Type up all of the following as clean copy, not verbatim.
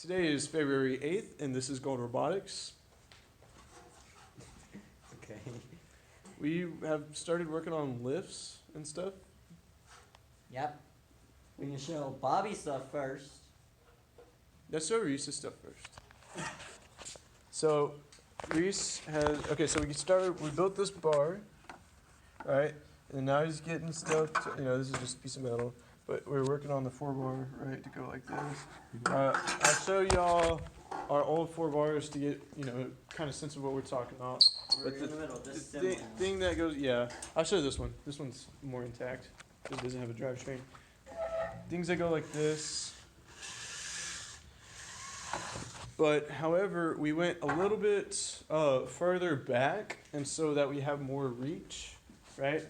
Today is February 8th, and this is Gold Robotics. Okay. We have started working on lifts and stuff. Yep. We can show Bobby stuff first. Let's show Reese's stuff first. So, Reese has, okay, so we built this bar, right? And now he's getting stuff, this is just a piece of metal, but we're working on the 4-bar, right, to go like this. I'll show y'all our old 4 bars to get, kind of sense of what we're talking about. We're But in the middle, this the thing that goes, I'll show you this one. This one's more intact because it doesn't have a drivetrain. Things that go like this. But however, we went a little bit further back, and so that we have more reach, right,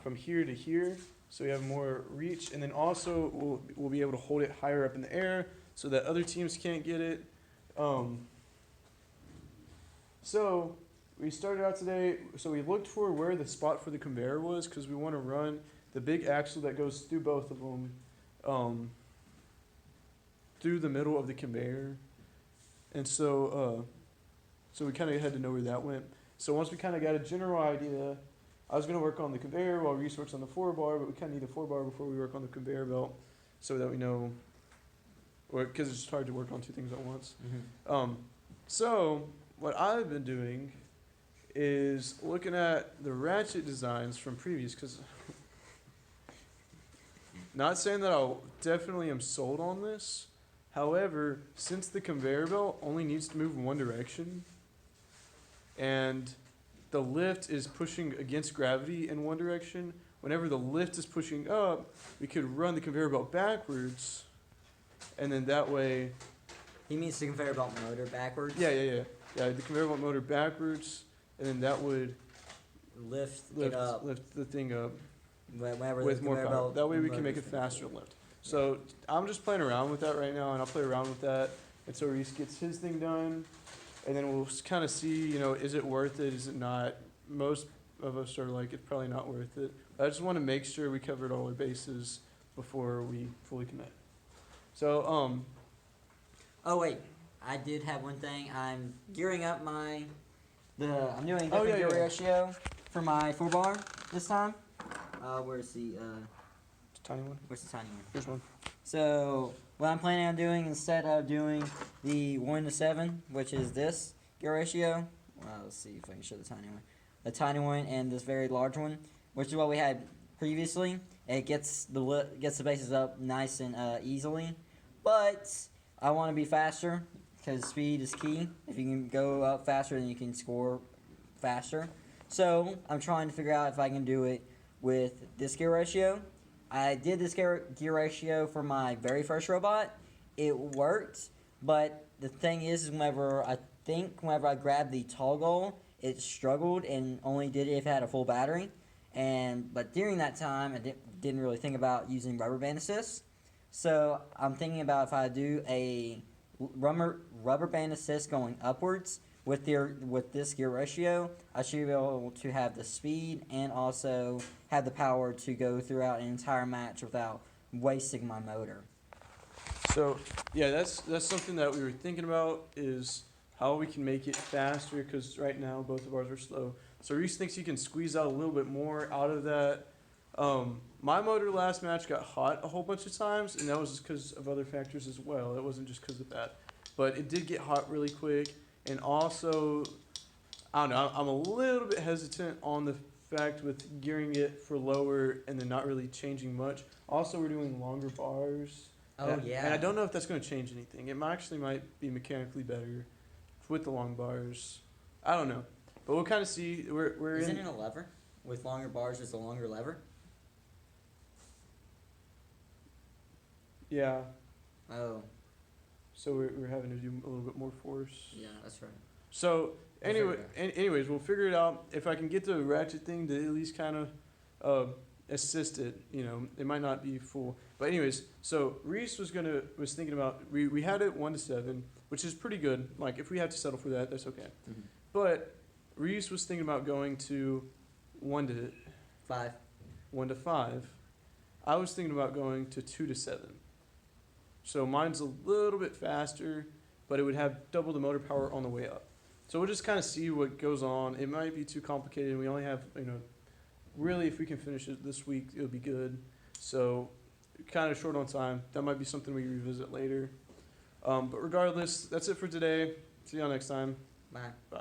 from here to here. So we have more reach, and then also we'll be able to hold it higher up in the air so that other teams can't get it. So we started out today, so we looked for where the spot for the conveyor was because we want to run the big axle that goes through both of them through the middle of the conveyor. And so we kind of had to know where that went. So once we kind of got a general idea, I was going to work on the conveyor while Reese works on the 4-bar, but we kind of need the 4-bar before we work on the conveyor belt so that we know, because it's hard to work on 2 things at once. Mm-hmm. So what I've been doing is looking at the ratchet designs from previous, because not saying that I definitely am sold on this. However, since the conveyor belt only needs to move in one direction, and the lift is pushing against gravity in one direction, whenever the lift is pushing up, we could run the conveyor belt backwards, and then that way... He means the conveyor belt motor backwards? Yeah, the conveyor belt motor backwards, and then that would Lift the thing up whenever with the more conveyor power. belt That way we can motor's make it moving. faster lift. So I'm just playing around with that right now, and I'll play around with that until Reese gets his thing done, and then we'll kind of see, is it worth it, is it not? Most of us are like, it's probably not worth it. I just want to make sure we covered all our bases before we fully commit. So, Oh wait, I did have one thing. I'm gearing up I'm doing a different gear ratio for my 4-bar this time. Where's the tiny one. Where's the tiny one? Here's one. So what I'm planning on doing, instead of doing the 1:7, which is this gear ratio, let's see if I can show the tiny one. The tiny one and this very large one, which is what we had previously. It gets the bases up nice and easily, but I want to be faster because speed is key. If you can go up faster, then you can score faster. So I'm trying to figure out if I can do it with this gear ratio. I did this gear ratio for my very first robot. It worked, but the thing is whenever I grabbed the toggle, it struggled and only did it if it had a full battery. But during that time, I didn't really think about using rubber band assist. So I'm thinking about if I do a rubber band assist going upwards with this gear ratio, I should be able to have the speed and also have the power to go throughout an entire match without wasting my motor. So, yeah, that's something that we were thinking about, is how we can make it faster, because right now both of ours are slow. So Reese thinks he can squeeze out a little bit more out of that. My motor last match got hot a whole bunch of times, and that was just because of other factors as well. It wasn't just because of that. But it did get hot really quick. And also, I don't know, I'm a little bit hesitant on the fact with gearing it for lower and then not really changing much. Also, we're doing longer bars. Oh, yeah. And I don't know if that's going to change anything. It might be mechanically better with the long bars. I don't know. But we'll kind of see. Isn't it a lever? With longer bars, it's a longer lever? Yeah. Oh. So we're having to do a little bit more force. Yeah, that's right. So anyways, we'll figure it out. If I can get the ratchet thing to at least kind of assist it, it might not be full. But anyways, so Reese was thinking about, we had it 1:7, which is pretty good. Like if we have to settle for that, that's okay. Mm-hmm. But Reese was thinking about going to 5. 1 to 5. I was thinking about going to 2 to 7. So mine's a little bit faster, but it would have double the motor power on the way up. So we'll just kind of see what goes on. It might be too complicated. We only have, really, if we can finish it this week, it'll be good. So kind of short on time. That might be something we revisit later. But regardless, that's it for today. See y'all next time. Bye. Bye.